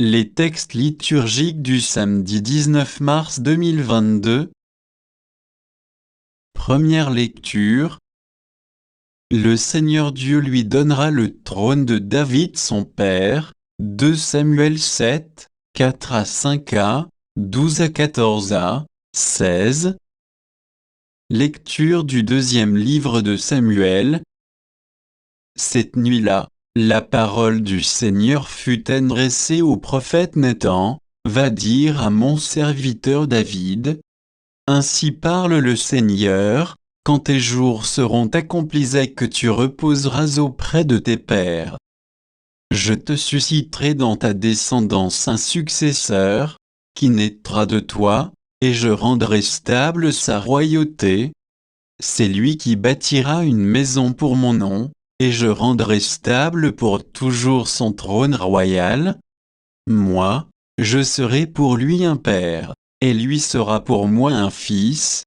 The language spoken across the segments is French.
Les textes liturgiques du samedi 19 mars 2022. Première lecture. Le Seigneur Dieu lui donnera le trône de David son père. 2 Samuel 7, 4 à 5a, 12 à 14a, 16. Lecture du deuxième livre de Samuel. Cette nuit-là, la parole du Seigneur fut adressée au prophète Nathan. Va dire à mon serviteur David. Ainsi parle le Seigneur, quand tes jours seront accomplis et que tu reposeras auprès de tes pères. Je te susciterai dans ta descendance un successeur, qui naîtra de toi, et je rendrai stable sa royauté. C'est lui qui bâtira une maison pour mon nom, et je rendrai stable pour toujours son trône royal. Moi, je serai pour lui un père, et lui sera pour moi un fils.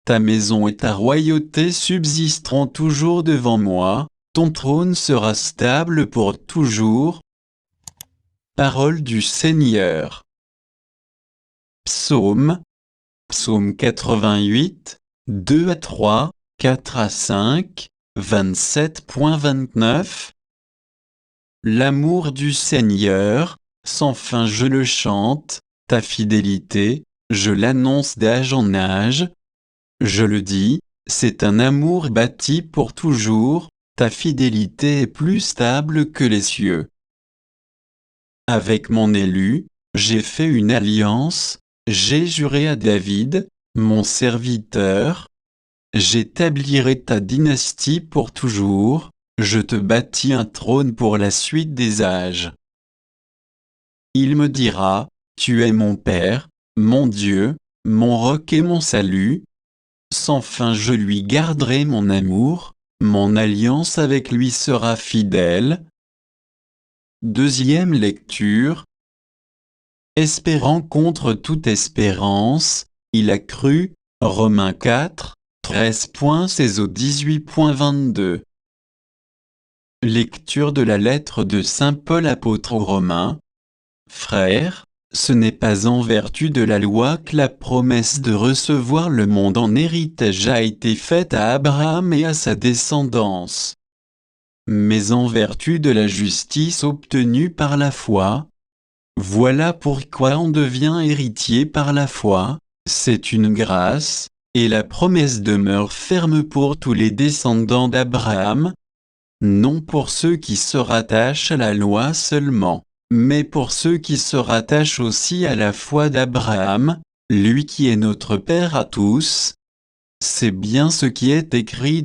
Ta maison et ta royauté subsisteront toujours devant moi, ton trône sera stable pour toujours. Parole du Seigneur. Psaume 88, 2 à 3, 4 à 5, 27.29. L'amour du Seigneur, sans fin je le chante, ta fidélité, je l'annonce d'âge en âge. Je le dis, c'est un amour bâti pour toujours, ta fidélité est plus stable que les cieux. Avec mon élu, j'ai fait une alliance, j'ai juré à David, mon serviteur. J'établirai ta dynastie pour toujours, je te bâtis un trône pour la suite des âges. Il me dira, tu es mon Père, mon Dieu, mon roc et mon salut. Sans fin je lui garderai mon amour, mon alliance avec lui sera fidèle. Deuxième lecture. Espérant contre toute espérance, il a cru, Romains 4, 13.16 au 18.22. Lecture de la lettre de saint Paul apôtre aux Romains. Frères, ce n'est pas en vertu de la loi que la promesse de recevoir le monde en héritage a été faite à Abraham et à sa descendance. Mais en vertu de la justice obtenue par la foi. Voilà pourquoi on devient héritier par la foi, c'est une grâce, et la promesse demeure ferme pour tous les descendants d'Abraham, non pour ceux qui se rattachent à la loi seulement, mais pour ceux qui se rattachent aussi à la foi d'Abraham, lui qui est notre Père à tous. C'est bien ce qui est écrit :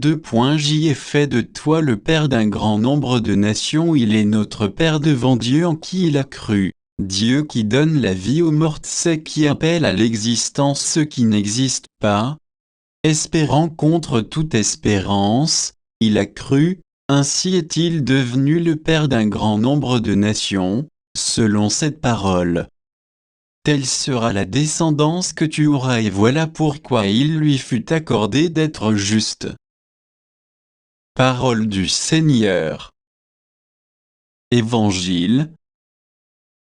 J'y ai fait de toi le Père d'un grand nombre de nations. Il est notre Père devant Dieu en qui il a cru. Dieu qui donne la vie aux morts, c'est qui appelle à l'existence ceux qui n'existent pas. Espérant contre toute espérance, il a cru, ainsi est-il devenu le Père d'un grand nombre de nations, selon cette parole. Telle sera la descendance que tu auras, et voilà pourquoi il lui fut accordé d'être juste. Parole du Seigneur. Évangile.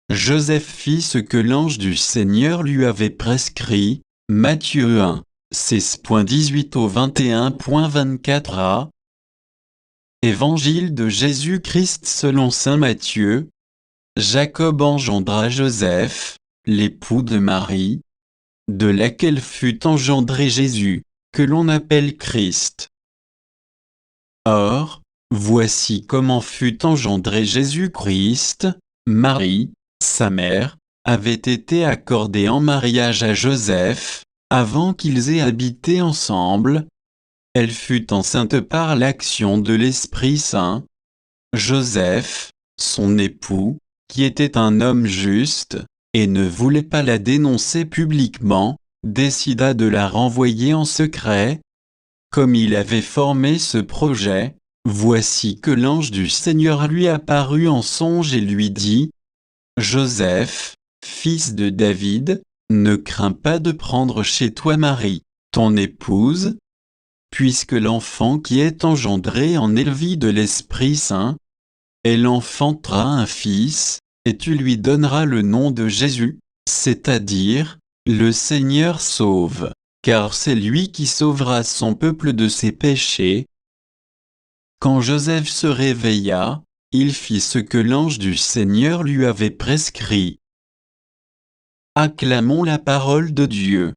Joseph fit ce que l'ange du Seigneur lui avait prescrit, Matthieu 1, 16.18 au 21.24a. Évangile de Jésus-Christ selon saint Matthieu. Jacob engendra Joseph, l'époux de Marie, de laquelle fut engendré Jésus, que l'on appelle Christ. Or, voici comment fut engendré Jésus-Christ. Marie, sa mère, avait été accordée en mariage à Joseph, avant qu'ils aient habité ensemble. Elle fut enceinte par l'action de l'Esprit Saint. Joseph, son époux, qui était un homme juste, et ne voulait pas la dénoncer publiquement, décida de la renvoyer en secret. Comme il avait formé ce projet, voici que l'ange du Seigneur lui apparut en songe et lui dit : Joseph, fils de David, ne crains pas de prendre chez toi Marie, ton épouse, puisque l'enfant qui est engendré en elle vit de l'Esprit Saint. Elle enfantera un fils, et tu lui donneras le nom de Jésus, c'est-à-dire, le Seigneur sauve, car c'est lui qui sauvera son peuple de ses péchés. Quand Joseph se réveilla, il fit ce que l'ange du Seigneur lui avait prescrit. Acclamons la parole de Dieu.